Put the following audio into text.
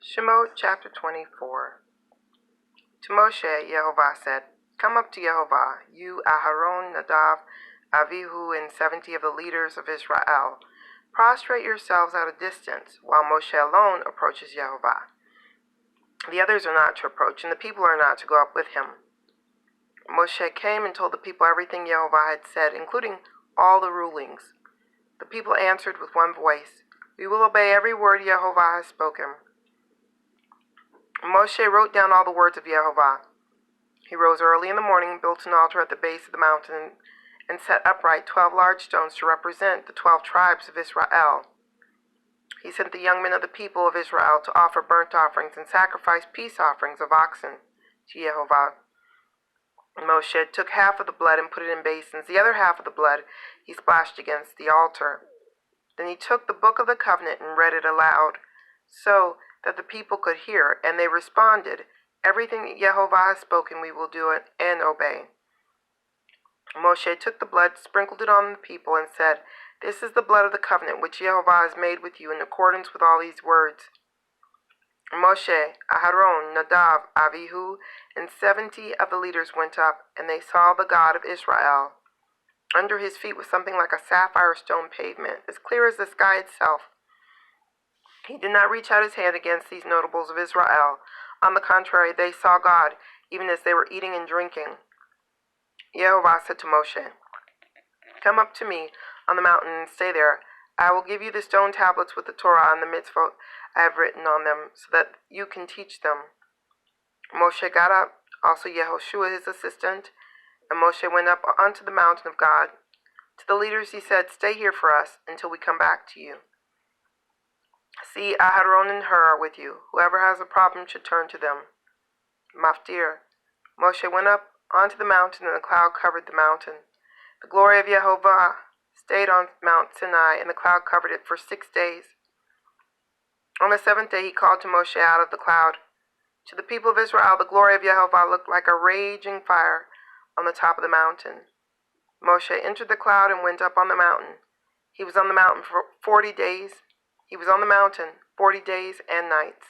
Shemot chapter 24. To Moshe, Yehovah said, "Come up to Yehovah, you, Aharon, Nadav, Avihu, and 70 of the leaders of Israel. Prostrate yourselves at a distance, while Moshe alone approaches Yehovah. The others are not to approach, and the people are not to go up with him." Moshe came and told the people everything Yehovah had said, including all the rulings. The people answered with one voice, "We will obey every word Yehovah has spoken." Moshe wrote down all the words of Yehovah. He rose early in the morning, built an altar at the base of the mountain, and set upright 12 large stones to represent the 12 tribes of Israel. He sent the young men of the people of Israel to offer burnt offerings and sacrifice peace offerings of oxen to Yehovah. Moshe took half of the blood and put it in basins. The other half of the blood he splashed against the altar. Then he took the book of the covenant and read it aloud, so that the people could hear, and they responded, "Everything that Yehovah has spoken, we will do it and obey." Moshe took the blood, sprinkled it on the people, and said, "This is the blood of the covenant which Yehovah has made with you in accordance with all these words." Moshe, Aharon, Nadav, Avihu, and 70 of the leaders went up, and they saw the God of Israel. Under his feet was something like a sapphire stone pavement, as clear as the sky itself. He did not reach out his hand against these notables of Israel. On the contrary, they saw God, even as they were eating and drinking. Yehovah said to Moshe, "Come up to me on the mountain and stay there. I will give you the stone tablets with the Torah and the mitzvot I have written on them, so that you can teach them." Moshe got up, also Yehoshua his assistant, and Moshe went up onto the mountain of God. To the leaders he said, "Stay here for us until we come back to you. See, Aharon and Hur are with you. Whoever has a problem should turn to them." Maftir. Moshe went up onto the mountain, and the cloud covered the mountain. The glory of Yehovah stayed on Mount Sinai, and the cloud covered it for 6 days. On the 7th day he called to Moshe out of the cloud. To the people of Israel, the glory of Yehovah looked like a raging fire on the top of the mountain. Moshe entered the cloud and went up on the mountain. He was on the mountain for 40 days. He was on the mountain 40 days and nights.